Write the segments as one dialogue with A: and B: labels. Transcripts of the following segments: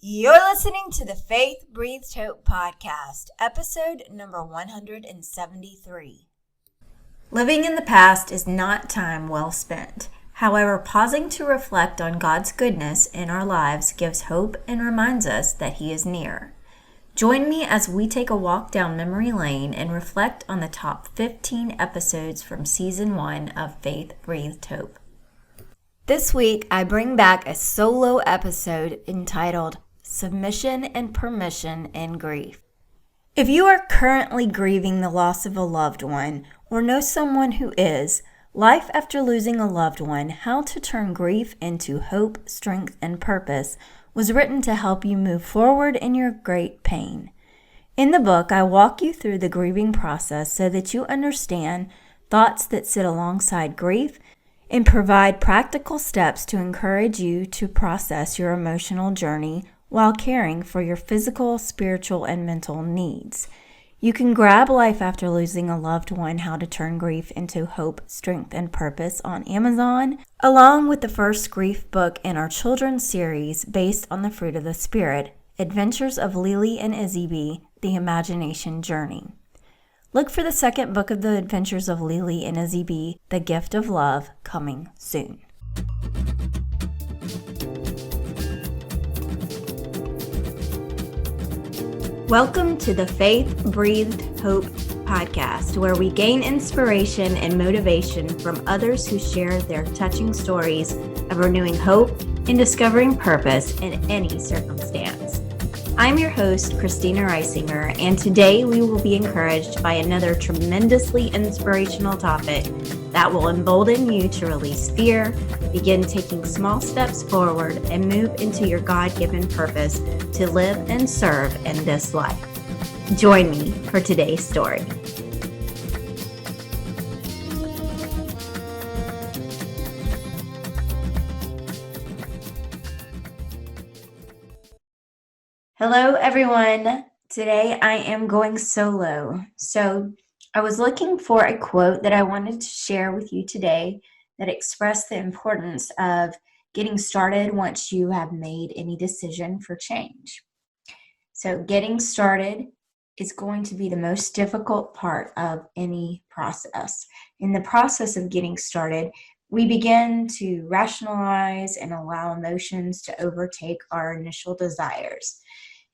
A: You're listening to the Faith Breathed Hope podcast, episode number 173. Living in the past is not time well spent. However, pausing to reflect on God's goodness in our lives gives hope and reminds us that He is near. Join me as we take a walk down memory lane and reflect on the top 15 episodes from Season 1 of Faith Breathed Hope. This week, I bring back a solo episode entitled Submission and Permission in Grief. If you are currently grieving the loss of a loved one or know someone who is, Life After Losing a Loved One, How to Turn Grief into Hope, Strength, and Purpose was written to help you move forward in your great pain. In the book, I walk you through the grieving process so that you understand thoughts that sit alongside grief and provide practical steps to encourage you to process your emotional journey while caring for your physical, spiritual, and mental needs. You can grab Life After Losing a Loved One, How to Turn Grief into Hope, Strength, and Purpose on Amazon, along with the first grief book in our children's series based on the fruit of the Spirit, Adventures of Lily and Izzy B, The Imagination Journey. Look for the second book of the Adventures of Lily and Izzy B, The Gift of Love, coming soon. Welcome to the Faith Breathed Hope podcast, where we gain inspiration and motivation from others who share their touching stories of renewing hope and discovering purpose in any circumstance. I'm your host, Christina Reisinger, and today we will be encouraged by another tremendously inspirational topic that will embolden you to release fear, begin taking small steps forward, and move into your God-given purpose to live and serve in this life. Join me for today's story. Hello, everyone. Today I am going solo. So I was looking for a quote that I wanted to share with you today that expressed the importance of getting started once you have made any decision for change. So getting started is going to be the most difficult part of any process. In the process of getting started, we begin to rationalize and allow emotions to overtake our initial desires.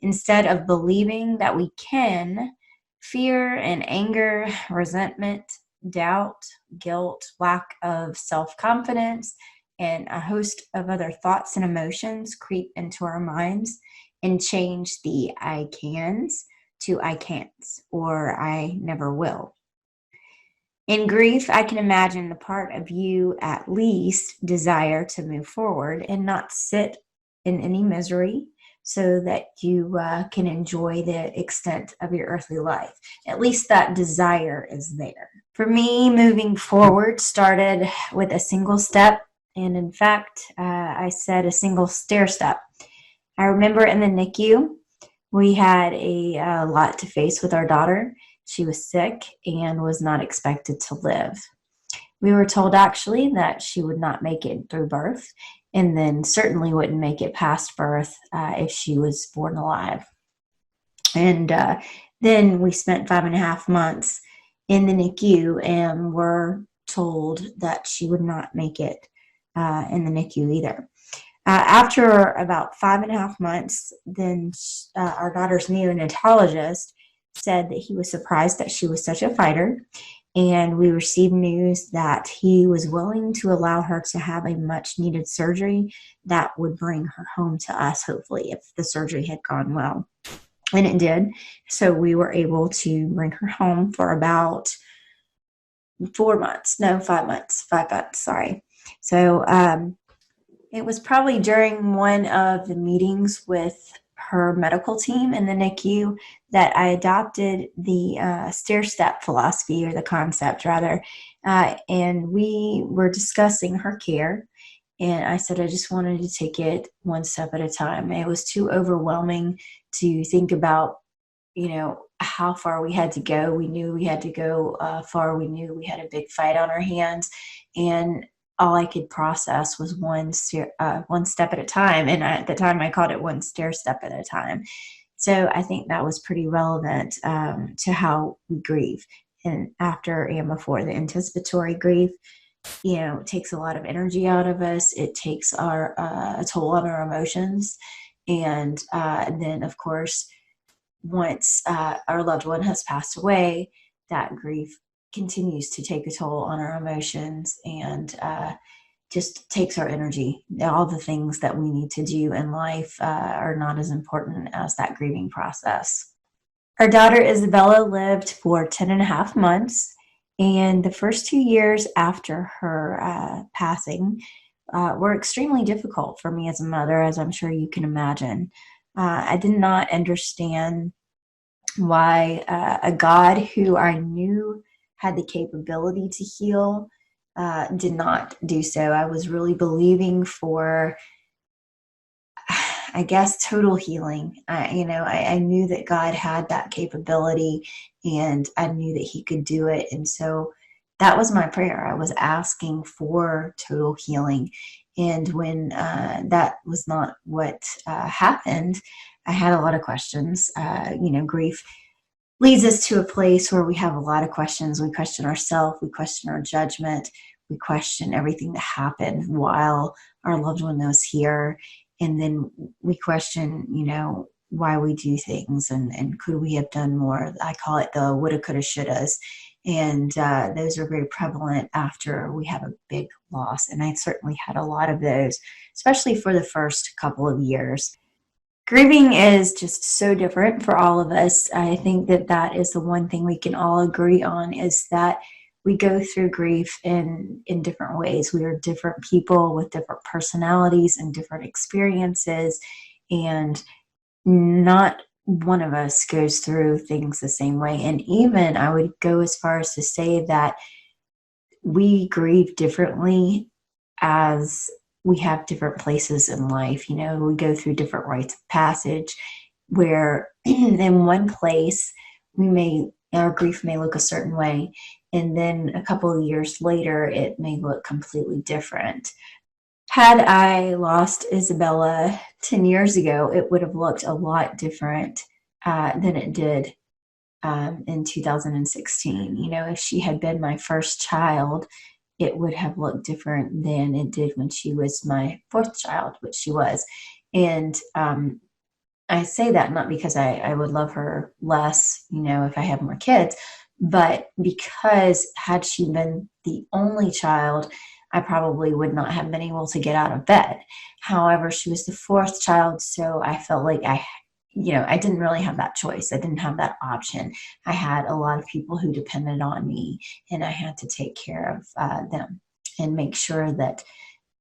A: Instead of believing that we can, fear and anger, resentment, doubt, guilt, lack of self-confidence, and a host of other thoughts and emotions creep into our minds and change the I cans to I can'ts or I never will. In grief, I can imagine the part of you at least desire to move forward and not sit in any misery, so that you can enjoy the extent of your earthly life. At least that desire is there. For me, moving forward started with a single step, and in fact, I said a single stair step. I remember in the NICU, we had a lot to face with our daughter. She was sick and was not expected to live. We were told actually that she would not make it through birth, and then certainly wouldn't make it past birth if she was born alive. And then we spent 5.5 months in the NICU and were told that she would not make it in the NICU either. After about 5.5 months, then our daughter's neonatologist said that he was surprised that she was such a fighter, and we received news that he was willing to allow her to have a much-needed surgery that would bring her home to us, hopefully, if the surgery had gone well. And it did. So we were able to bring her home for about 5 months, sorry. So it was probably during one of the meetings with her medical team in the NICU that I adopted the stair-step philosophy, or the concept rather, and we were discussing her care, and I said I just wanted to take it one step at a time. It was too overwhelming to think about, how far we had to go. We knew we had to go far. We knew we had a big fight on our hands, and all I could process was one step at a time. And at the time I called it one stair step at a time. So I think that was pretty relevant to how we grieve. And after and before the anticipatory grief, it takes a lot of energy out of us. It takes a toll on our emotions. And then, of course, once our loved one has passed away, that grief continues to take a toll on our emotions and just takes our energy. All the things that we need to do in life are not as important as that grieving process. Our daughter Isabella lived for 10 and a half months, and the first 2 years after her passing were extremely difficult for me as a mother, as I'm sure you can imagine. I did not understand why a God who I knew had the capability to heal did not do so. I was really believing for, I guess, total healing. I knew that God had that capability, and I knew that He could do it. And so that was my prayer. I was asking for total healing. And when that was not what happened, I had a lot of questions. Grief leads us to a place where we have a lot of questions. We question ourselves, we question our judgment, we question everything that happened while our loved one was here. And then we question, why we do things and could we have done more? I call it the woulda, coulda, shouldas. And those are very prevalent after we have a big loss. And I certainly had a lot of those, especially for the first couple of years. Grieving is just so different for all of us. I think that is the one thing we can all agree on, is that we go through grief in different ways. We are different people with different personalities and different experiences, and not one of us goes through things the same way. And even I would go as far as to say that we grieve differently as we have different places in life. We go through different rites of passage where in one place our grief may look a certain way, and then a couple of years later it may look completely different. Had I lost Isabella 10 years ago, it would have looked a lot different than it did in 2016. If she had been my first child, it would have looked different than it did when she was my fourth child, which she was. And I say that not because I would love her less, if I have more kids, but because had she been the only child, I probably would not have been able to get out of bed. However, she was the fourth child, so I felt like I didn't really have that choice. I didn't have that option. I had a lot of people who depended on me, and I had to take care of them and make sure that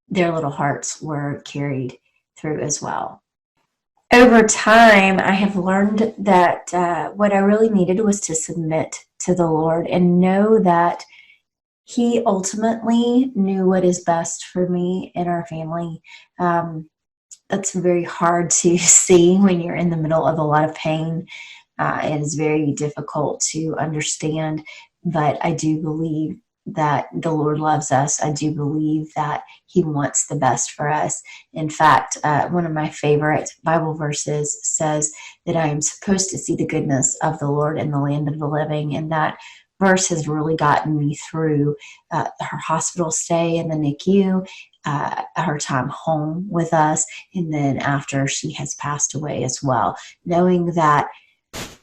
A: their little hearts were carried through as well. Over time, I have learned that what I really needed was to submit to the Lord and know that He ultimately knew what is best for me and our family. That's very hard to see when you're in the middle of a lot of pain. It is very difficult to understand, but I do believe that the Lord loves us. I do believe that He wants the best for us. In fact, one of my favorite Bible verses says that I am supposed to see the goodness of the Lord in the land of the living, and that verse has really gotten me through her hospital stay in the NICU, her time home with us, and then after she has passed away as well, knowing that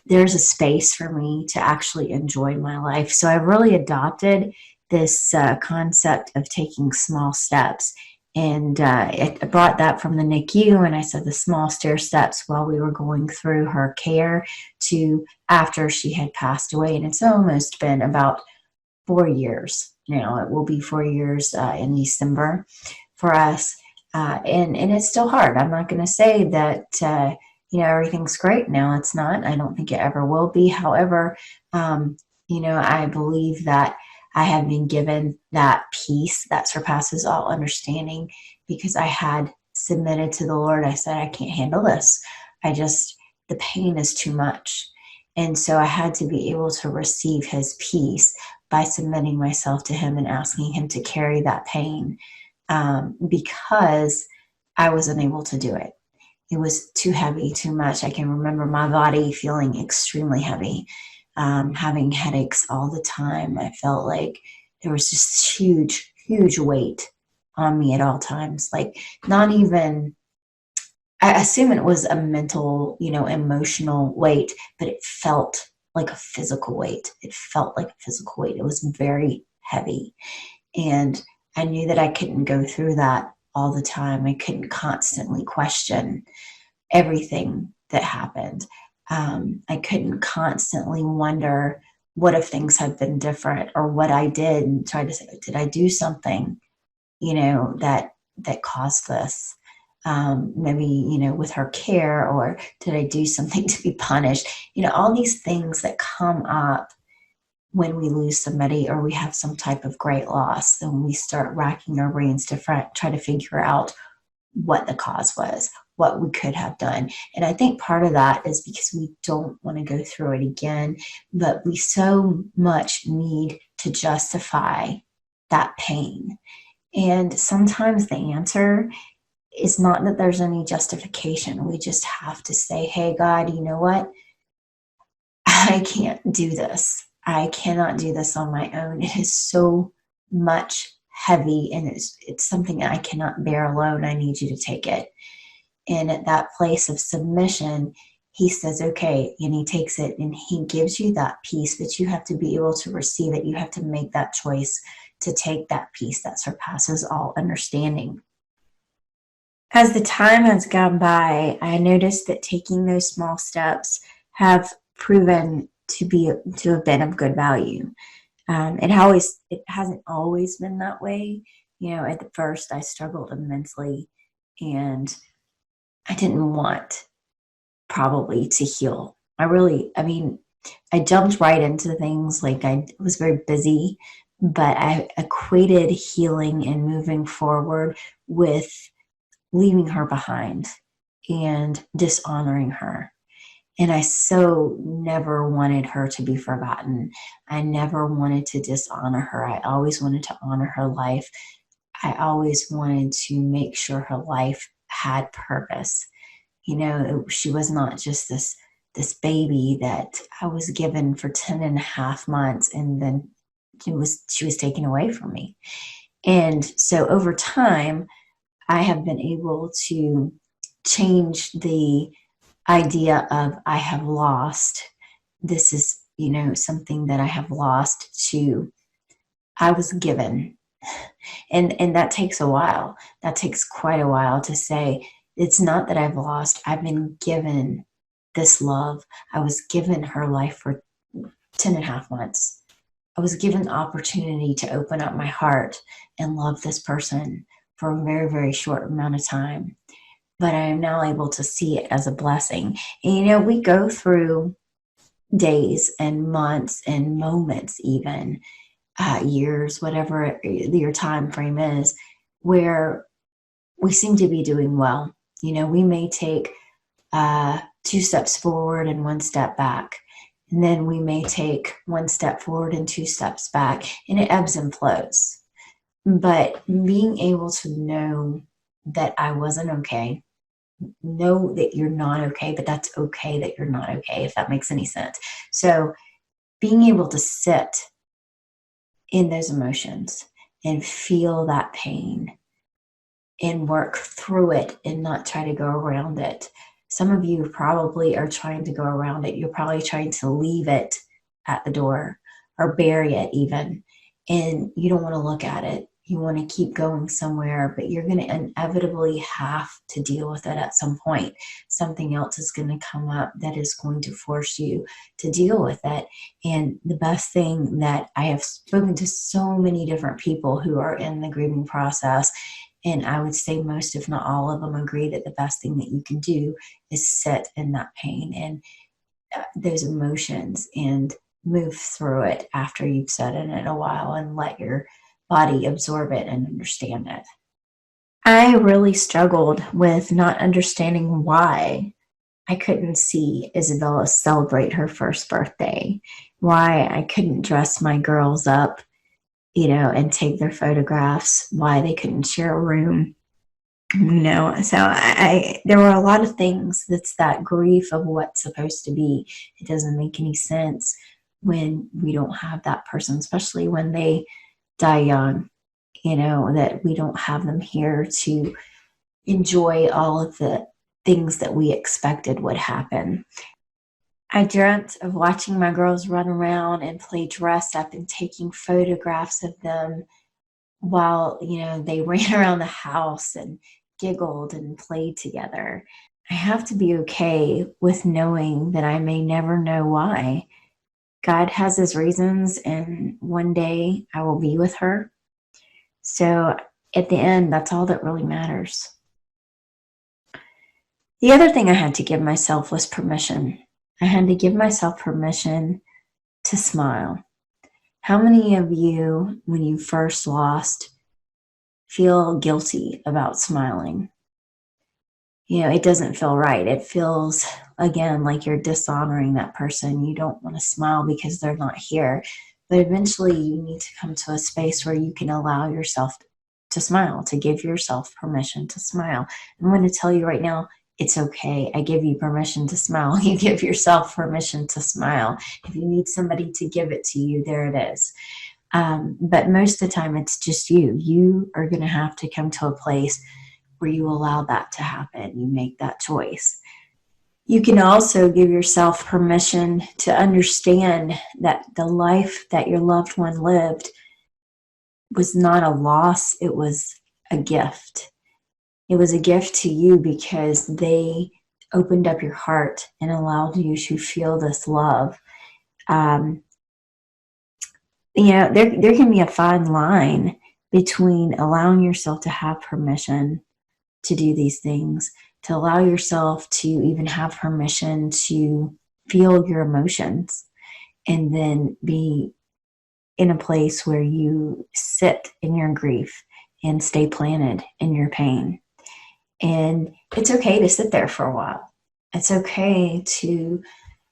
A: there's a space for me to actually enjoy my life. So I really adopted this concept of taking small steps. And I brought that from the NICU, and I said the small stair steps while we were going through her care to after she had passed away. And it's almost been about 4 years now. It will be 4 years in December for us. And it's still hard. I'm not going to say that, everything's great now. It's not. I don't think it ever will be. However, I believe that I have been given that peace that surpasses all understanding because I had submitted to the Lord. I said, I can't handle this. The pain is too much. And so I had to be able to receive His peace by submitting myself to him and asking him to carry that pain, because I wasn't able to do it. It was too heavy, too much. I can remember my body feeling extremely heavy, having headaches all the time. I felt like there was just huge, huge weight on me at all times. Like, not even, I assume it was a mental, emotional weight, but it felt like a physical weight. It felt like a physical weight. It was very heavy. And I knew that I couldn't go through that all the time. I couldn't constantly question everything that happened. I couldn't constantly wonder, what if things had been different, or what I did, and try to say, did I do something, that caused this? Maybe, with her care, or did I do something to be punished? All these things that come up when we lose somebody, or we have some type of great loss. Then we start racking our brains to try to figure out what the cause was, what we could have done. And I think part of that is because we don't want to go through it again, but we so much need to justify that pain. And sometimes the answer is not that there's any justification. We just have to say, hey, God, you know what? I can't do this. I cannot do this on my own. It is so much heavy, and it's something I cannot bear alone. I need you to take it. And at that place of submission, he says, okay, and he takes it and he gives you that peace, but you have to be able to receive it. You have to make that choice to take that peace that surpasses all understanding. As the time has gone by, I noticed that taking those small steps have proven to have been of good value. It hasn't always been that way. At the first I struggled immensely, and I didn't want probably to heal. I jumped right into things. Like, I was very busy, but I equated healing and moving forward with leaving her behind and dishonoring her. And I so never wanted her to be forgotten. I never wanted to dishonor her. I always wanted to honor her life. I always wanted to make sure her life had purpose. She was not just this baby that I was given for 10 and a half months, and then she was taken away from me. And so over time, I have been able to change the idea of I have lost. This is, something that I have lost, to I was given. And that takes a while. That takes quite a while to say, it's not that I've lost. I've been given this love. I was given her life for 10 and a half months. I was given the opportunity to open up my heart and love this person for a very, very short amount of time. But I am now able to see it as a blessing. And we go through days and months and moments, even years, whatever your time frame is, where we seem to be doing well. We may take 2 steps forward and 1 step back. And then we may take 1 step forward and 2 steps back, and it ebbs and flows. But being able to know that I wasn't okay, know that you're not okay, but that's okay that you're not okay, if that makes any sense. So being able to sit in those emotions and feel that pain and work through it and not try to go around it. Some of you probably are trying to go around it. You're probably trying to leave it at the door or bury it even. And you don't want to look at it. You want to keep going somewhere, but you're going to inevitably have to deal with it at some point. Something else is going to come up that is going to force you to deal with it. And the best thing that I have spoken to so many different people who are in the grieving process, and I would say most, if not all of them, agree that the best thing that you can do is sit in that pain and those emotions and move through it after you've sat in it a while and let your body absorb it and understand it. I really struggled with not understanding why I couldn't see Isabella celebrate her first birthday, why I couldn't dress my girls up, and take their photographs, why they couldn't share a room, so there were a lot of things. That's that grief of what's supposed to be. It doesn't make any sense when we don't have that person, especially when they die young, that we don't have them here to enjoy all of the things that we expected would happen. I dreamt of watching my girls run around and play dress up and taking photographs of them while, they ran around the house and giggled and played together. I have to be okay with knowing that I may never know why. God has his reasons, and one day I will be with her. So at the end, that's all that really matters. The other thing I had to give myself was permission. I had to give myself permission to smile. How many of you, when you first lost, feel guilty about smiling? It doesn't feel right. It feels, again, like you're dishonoring that person. You don't want to smile because they're not here. But eventually you need to come to a space where you can allow yourself to smile, to give yourself permission to smile. I'm going to tell you right now, it's okay. I give you permission to smile. You give yourself permission to smile. If you need somebody to give it to you, there it is. But most of the time, it's just you. You are going to have to come to a place where you allow that to happen. You make that choice. You can also give yourself permission to understand that the life that your loved one lived was not a loss. It was a gift. It was a gift to you because they opened up your heart and allowed you to feel this love. There can be a fine line between allowing yourself to have permission to do these things, to allow yourself to even have permission to feel your emotions, and then be in a place where you sit in your grief and stay planted in your pain. And it's okay to sit there for a while. It's okay to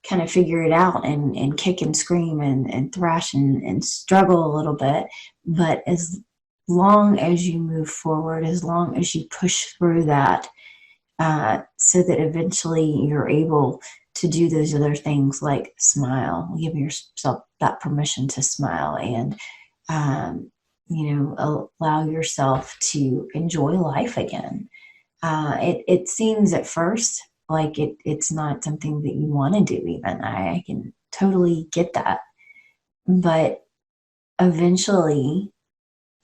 A: kind of figure it out and kick and scream and thrash and struggle a little bit. But as long as you move forward, as long as you push through that, so that eventually you're able to do those other things like smile, give yourself that permission to smile, and allow yourself to enjoy life again. It seems at first like it's not something that you want to do even. I can totally get that. But eventually,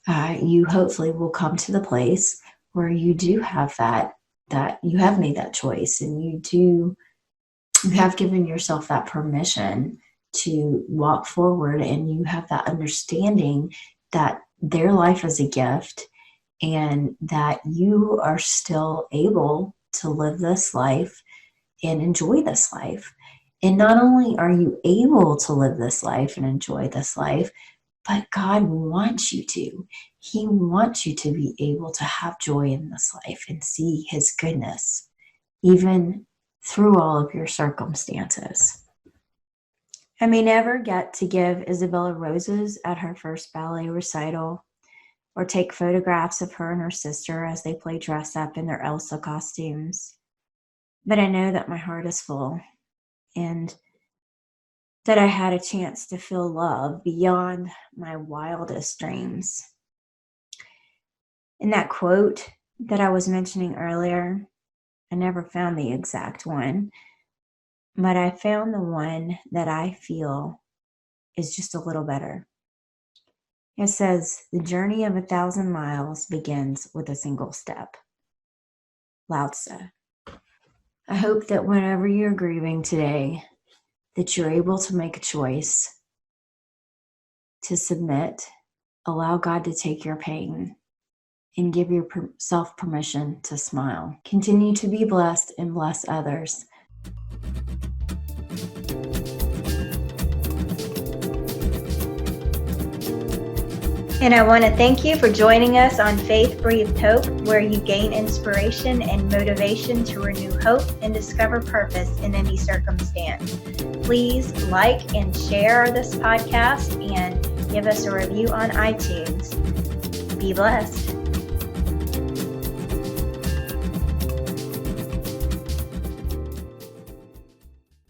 A: you hopefully will come to the place where you do have that you have made that choice, and you have given yourself that permission to walk forward, and you have that understanding that their life is a gift and that you are still able to live this life and enjoy this life. And not only are you able to live this life and enjoy this life, but God wants you to. He wants you to be able to have joy in this life and see his goodness, even through all of your circumstances. I may never get to give Isabella roses at her first ballet recital, or take photographs of her and her sister as they play dress up in their Elsa costumes. But I know that my heart is full, and that I had a chance to feel love beyond my wildest dreams. In that quote that I was mentioning earlier, I never found the exact one, but I found the one that I feel is just a little better. It says, "The journey of 1,000 miles begins with a single step." Lao Tzu. I hope that whenever you're grieving today, that you're able to make a choice to submit, allow God to take your pain, and give yourself permission to smile. Continue to be blessed and bless others. And I want to thank you for joining us on Faith Breathed Hope, where you gain inspiration and motivation to renew hope and discover purpose in any circumstance. Please like and share this podcast and give us a review on iTunes. Be blessed.